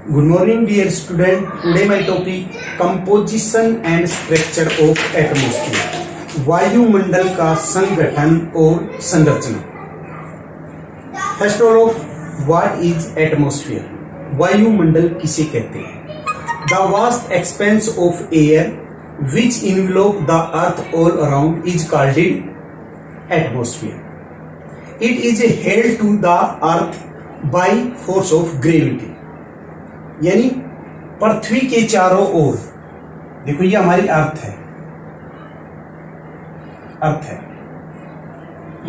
Good morning, dear student. Today my topic composition and structure of atmosphere. वायुमंडल का संगठन और संरचना. First of all, what is atmosphere? वायुमंडल किसे कहते हैं? The vast expanse of air which envelop the earth all around is called atmosphere. It is held to the earth by force of gravity. यानी पृथ्वी के चारों ओर, देखो ये हमारी अर्थ है, अर्थ है,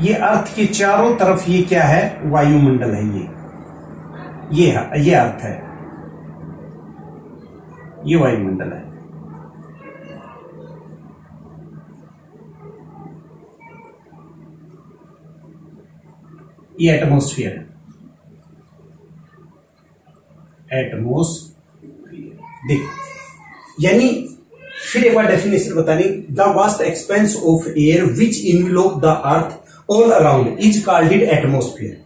ये अर्थ के चारों तरफ ये क्या है? वायुमंडल है। ये अर्थ है, ये वायुमंडल है। ये एटमॉस्फेयर है, एटमॉस्फेयर। देखो, यानी फिर एक बार डेफिनेशन बताने, the vast expanse of air which envelop the earth all around is called atmosphere.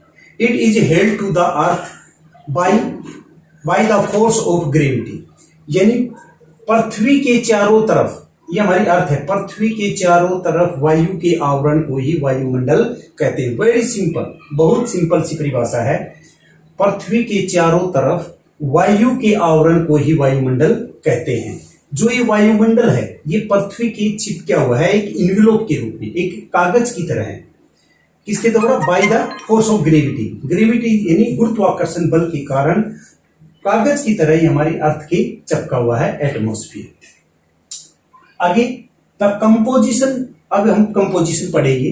It is held to the earth by the force of gravity. यानी पृथ्वी के चारों तरफ, ये हमारी अर्थ है, पृथ्वी के चारों तरफ वायु के आवरण को ही वायुमंडल कहते हैं। वेरी सिंपल, बहुत सिंपल सी परिभाषा है। पृथ्वी के चारों तरफ वायु के आवरण को ही वायुमंडल कहते हैं। जो ये वायुमंडल है, ये पृथ्वी के चिपका हुआ है एक इन्वेलप के रूप में, एक कागज की तरह है। किसके द्वारा? Bye the force of gravity. Gravity यानी गुरुत्वाकर्षण बल के कारण कागज की तरह ही हमारी अर्थ के चिपका हुआ है एटमॉस्फेयर। आगे द कंपोजिशन, अब हम कंपोजिशन पढ़ेंगे।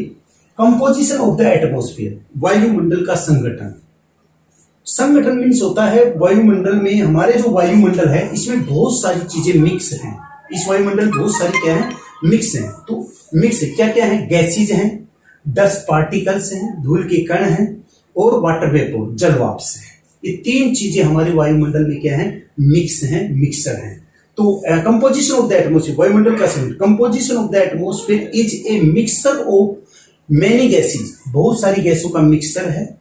कंपोजिशन ऑफ द एटमॉस्फेयर, वायुमंडल का संगठन। संगठन मीन्स होता है वायुमंडल में, हमारे जो वायुमंडल है इसमें बहुत सारी चीजें मिक्स हैं। इस वायुमंडल में बहुत सारी क्या है? मिक्स हैं। तो मिक्स क्या क्या है? गैसेज हैं, डस्ट पार्टिकल्स हैं, धूल के कण हैं, और वाटर वेपर, जलवाष्प है। ये तीन चीजें हमारे वायुमंडल में क्या है? मिक्स हैं, मिक्सर हैं। तो कंपोजिशन ऑफ द एटमॉस्फेयर, वायुमंडल का संगठन। Composition of the atmosphere is a mixer of many gases, बहुत सारी गैसों का मिक्सर है।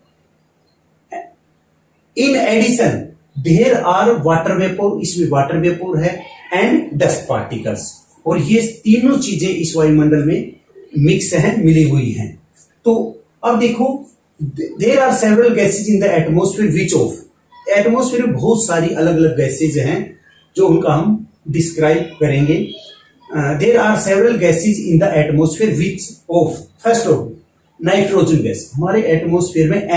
In addition there are water vapour, इसमें वाटर वेपर है, एंड डस्ट पार्टिकल्स, और ये तीनों चीजें इस वायुमंडल में मिक्स हैं, मिली हुई हैं। तो अब देखो, there are several gases in the atmosphere which of, atmosphere में बहुत सारी अलग अलग गैसेज हैं जो उनका हम डिस्क्राइब करेंगे। There are several gases in the atmosphere which of, first of nitrogen gas. हमारे एटमॉस्फेयर में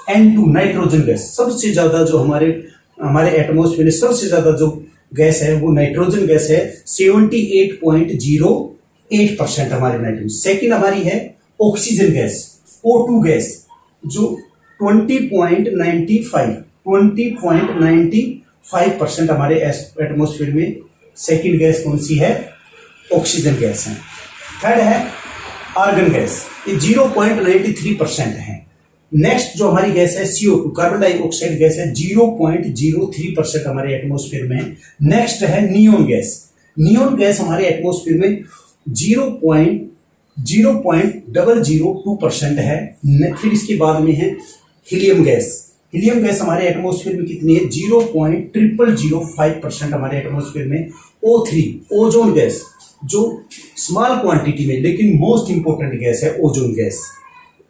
N2 नाइट्रोजन गैस सबसे ज्यादा, जो हमारे एटमॉस्फेयर में सबसे ज्यादा जो गैस है वो नाइट्रोजन गैस है। 78.08% हमारे नाइट्रोजन। सेकंड हमारी है ऑक्सीजन गैस, O2 गैस, जो 20.95% हमारे एटमॉस्फेयर में सेकंड गैस कौन सी है? ऑक्सीजन गैस है। थर्ड है आर्गन गैस, ये 0.93% है। नेक्स्ट जो हमारी गैस है CO2, कार्बन डाइऑक्साइड गैस है, 0.03% हमारे एटमॉस्फेयर में है। नेक्स्ट है नियोन गैस। नियोन गैस हमारे एटमॉस्फेयर में 0.0002% है। फिर इसके बाद में है हीलियम गैस। हीलियम गैस हमारे एटमॉस्फेयर में कितनी है? 0.0005% हमारे एटमॉस्फेयर में। O3 ओजोन गैस, जो स्मॉल क्वांटिटी में लेकिन मोस्ट इंपोर्टेंट गैस है ओजोन गैस।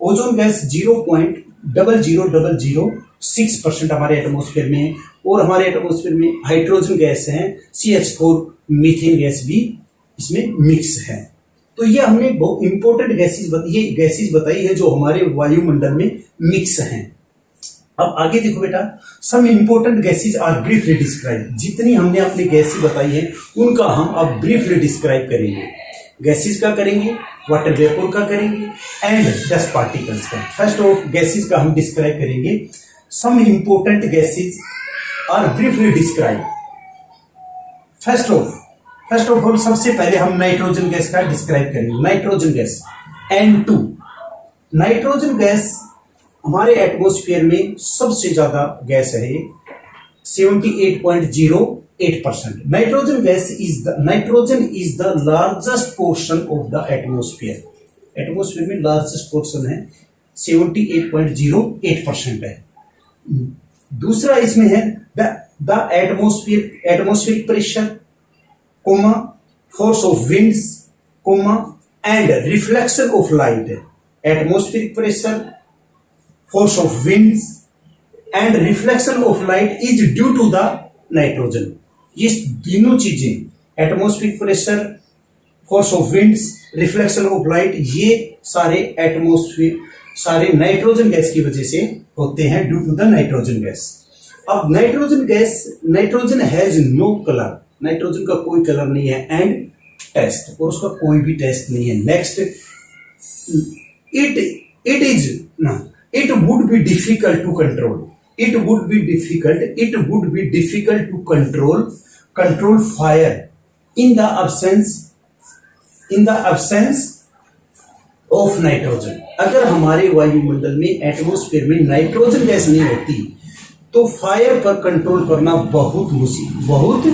ओजोन गैस 0.00006% हमारे एटमॉस्फेयर में। और हमारे एटमॉस्फेयर में हाइड्रोजन गैस है, CH4, मीथेन गैस भी इसमें मिक्स है। तो ये हमने बहुत इंपॉर्टेंट गैसेज बताई है जो हमारे वायुमंडल में मिक्स हैं। अब आगे देखो बेटा, some important gases are briefly describe. जितनी हमने अपनी गैसेज बताई है उनका हम अब ब्रीफली डिस्क्राइब करेंगे। गैसेज का करेंगे, वाटर वेपर का करेंगे, एंड डस्ट पार्टिकल्स का। फर्स्ट ऑफ गैसेज का हम डिस्क्राइब करेंगे। Some important gases are briefly describe. First of all सबसे पहले हम नाइट्रोजन गैस का डिस्क्राइब करेंगे। Nitrogen gas N2। Nitrogen gas हमारे एटमॉस्फेयर में सबसे ज्यादा गैस है, 78.08%। Nitrogen is the largest portion of the atmosphere. Atmosphere में लार्जेस्ट पोर्शन है, 78.08% है। दूसरा इसमें है the the atmospheric pressure, comma, force of winds, comma, and reflection of light. Atmospheric pressure, force of winds and reflection of light is due to the nitrogen. ये तीनों चीजें, atmospheric pressure, force of winds, reflection of light, ये सारे nitrogen gas की वजह से होते हैं, due to the nitrogen gas. अब nitrogen has no colour, nitrogen का कोई कलर नहीं है, एंड टेस्ट, और उसका कोई भी टेस्ट नहीं है। Next, it would be difficult to control, it would be difficult to control fire in the absence of nitrogen। अगर हमारे वायुमंडल में, एटमॉस्फेयर में नाइट्रोजन गैस नहीं होती तो फायर पर कंट्रोल करना बहुत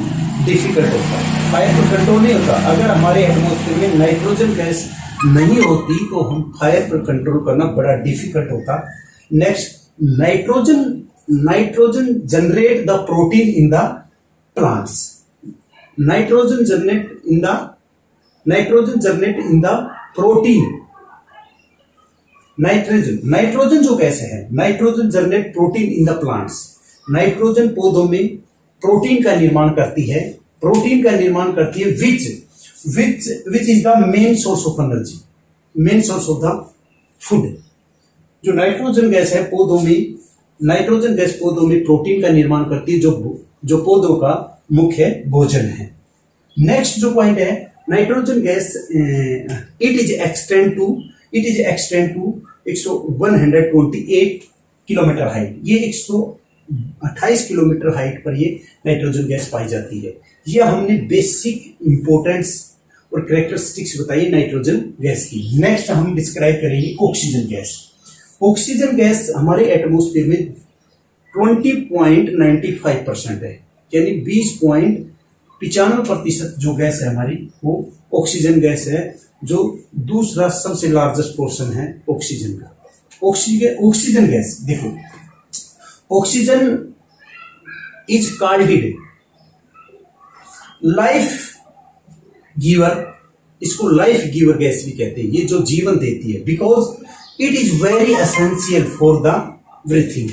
डिफिकल्ट होता है। फायर पर कंट्रोल नहीं होता। अगर हमारे एटमॉस्फेयर में नाइट्रोजन गैस नहीं होती तो हम फायर पर कंट्रोल करना बड़ा डिफिकल्ट होता। Next, nitrogen generate the protein in the plants. Nitrogen generate in the protein. Nitrogen जो गैस है, nitrogen generate protein in the plants. Nitrogen पौधों में प्रोटीन का निर्माण करती है, which is the main source of energy, main source of the food। जो nitrogen gas है पौधों में प्रोटीन का निर्माण करती है, जो पौधों का मुख्य भोजन है। नेक्स्ट जो पॉइंट है, nitrogen gas it is extend to 128 kilometre height. ये 128 किलोमीटर हाइट पर ये नाइट्रोजन गैस पाई जाती है। ये हमने बेसिक इंपोर्टेंस और कैरेक्टरिस्टिक्स बताई नाइट्रोजन गैस की। नेक्स्ट हम डिस्क्राइब करेंगे ऑक्सीजन गैस। ऑक्सीजन गैस हमारे एटमॉस्फेयर में 20.95% है, यानी 20.95% जो गैस है हमारी, वो ऑक्सीजन गैस है, जो दूसरा सबसे लार्जेस्ट पोर्शन है ऑक्सीजन का। ऑक्सीजन गैस देखो, oxygen is called life giver, इसको लाइफ गिवर गैस भी कहते हैं, ये जो जीवन देती है, because it is very essential for the breathing.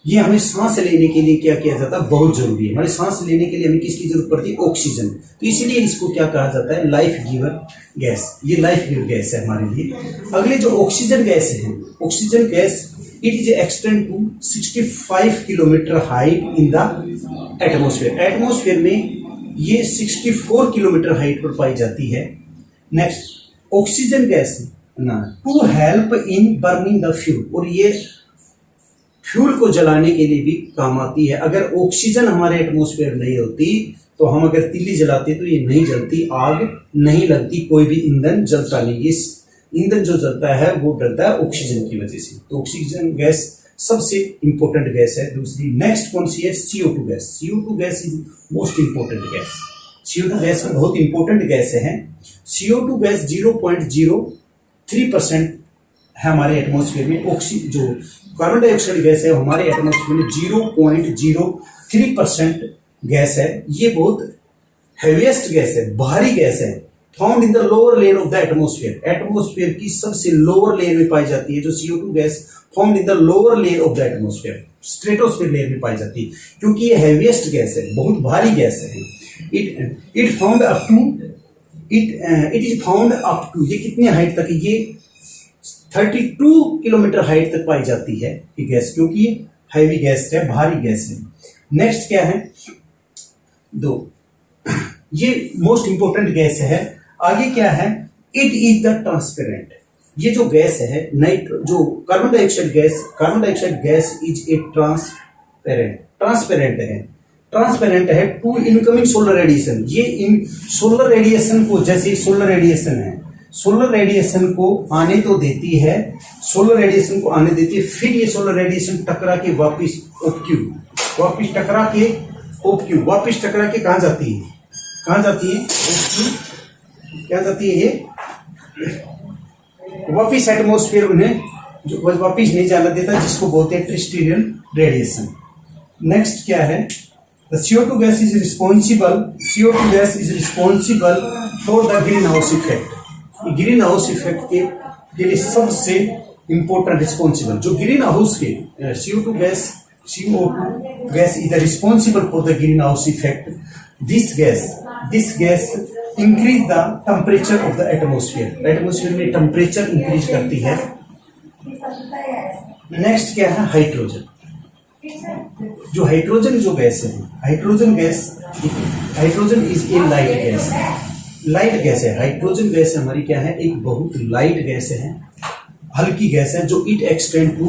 ये हमें सांस लेने के लिए क्या किया जाता है, बहुत जरूरी है। हमारी सांस लेने के लिए हमें किसकी जरूरत पड़ती है, ऑक्सीजन। तो इसीलिए इसको क्या कहा जाता है, लाइफ गिवर गैस। ये लाइफ गिवर गैस है हमारे लिए। अगले जो ऑक्सीजन गैस है, oxygen gas it is extend to 65 kilometre height in the atmosphere. Atmosphere में ये 64 किलोमीटर हाइट पर पाई जाती है। Next, oxygen gas to help in burning the fuel, और ये फ्यूल को जलाने के लिए भी काम आती है। अगर ऑक्सीजन हमारे एटमॉस्फेयर नहीं होती तो हम अगर तीली जलाते तो ये नहीं जलती, आग नहीं लगती, कोई भी ईंधन जलता नहीं। इस ईंधन जो जलता है वो डलता है ऑक्सीजन की वजह से। तो ऑक्सीजन गैस सबसे इंपॉर्टेंट गैस है। दूसरी नेक्स्ट कौन सी है, CO2 gas. CO2 gas is most important gas. CO2 gas बहुत इंपॉर्टेंट गैस है। CO2 गैस 0.03% है हमारे एटमॉस्फेयर में। जो कार्बन डाइऑक्साइड गैस है हमारे एटमॉस्फेयर में 0.03% गैस है। ये बहुत हैवीएस्ट गैस है, भारी गैस है। Found in the lower layer of the atmosphere, atmosphere की सबसे लोअर लेयर में पाई जाती है। जो CO2 gas found in the lower layer of the atmosphere, stratosphere layer में पाई जाती है, क्योंकि ये हैवीएस्ट गैस है, बहुत भारी गैस है। It is found up to ये कितनी हाइट तक, ये 32 किलोमीटर हाइट तक पाई जाती है ये गैस, क्योंकि ये हैवी गैस है, भारी गैस है। नेक्स्ट क्या है, ये मोस्ट इंपोर्टेंट गैस है। आगे क्या है, इट इज द ट्रांसपेरेंट। ये जो गैस है जो carbon dioxide gas is a transparent है टू इनकमिंग सोलर रेडिएशन। ये इन सोलर रेडिएशन को, जैसे सोलर रेडिएशन है, सोलर रेडिएशन को आने तो देती है, फिर ये सोलर रेडिएशन टकरा के वापिस टकरा के कहाँ जाती है, क्या जाती है, ये वापिस एटमॉस्फेयर उन्हें जो वापिस नहीं जाने देता, जिसको बोलते हैं टेरेस्ट्रियल रेडिएशन। नेक्स्ट क्या है, The CO2 gas is responsible. CO2 gas is responsible for the greenhouse effect. Green house effect के लिए सबसे इंपॉर्टेंट रिस्पॉन्सिबल जो ग्रीन हाउस के CO2 gas is the responsible for the greenhouse effect. This gas increase the temperature of the atmosphere. Atmosphere में temperature increase करती है. Next क्या है? हाइड्रोजन. जो हाइड्रोजन गैस है, hydrogen is a light gas. Light gas है. Hydrogen gas हमारी क्या है? एक बहुत लाइट गैस है, हल्की गैस है, जो इट एक्सटेंड टू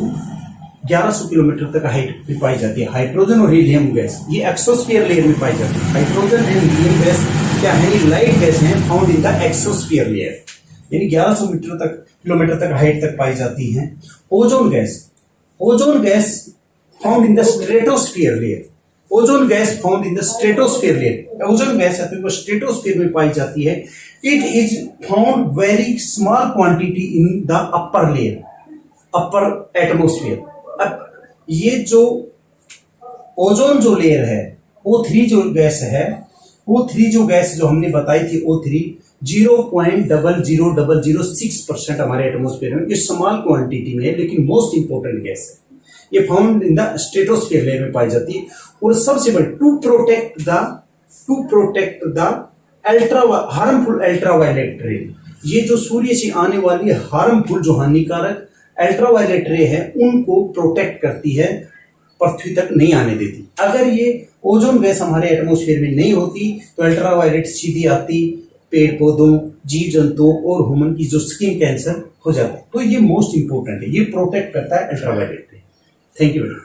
1100 किलोमीटर तक हाइट में पाई जाती है. हाइड्रोजन और हीलियम गैस ये एक्सोस्फीयर लेयर में पाई जाती है. हाइड्रोजन एंड हीलियम गैस क्या है? ये लाइट गैस है, found in the exosphere layer, यानी 1100 किलोमीटर तक हाइट तक पाई जाती है. Ozone gas found in the stratosphere layer. Ozone gas found in the stratosphere layer. Ozone gas है स्ट्रेटोस्फीयर में पाई जाती है. It is found very small quantity in the upper layer, upper atmosphere. अब ये जो ओजोन जो लेयर है, O3 जो गैस है, O3 जो गैस जो हमने बताई थी, O3 0.00006% हमारे एटमोस्फेयर में, ये स्मॉल क्वांटिटी में है, लेकिन मोस्ट इंपोर्टेंट गैस है. ये found in the stratosphere layer में पाई जाती है. और सबसे बड़ी to protect the harmful ultraviolet ray. ये जो सूर्य से आने वाली हार्मफुल जो हानिकारक अल्ट्रावायलेट रे है, उनको प्रोटेक्ट करती है, पृथ्वी तक नहीं आने देती. अगर ये ओजोन गैस हमारे एटमोस्फेयर में नहीं होती तो अल्ट्रावायलेट सीधी आती, पेड़ पौधों, जीव जंतुओं और ह्यूमन की जो स्किन कैंसर हो जाता है. तो ये मोस्ट इंपोर्टेंट है, ये प्रोटेक्ट करता है अल्ट्रावायलेट रे. Thank you very much.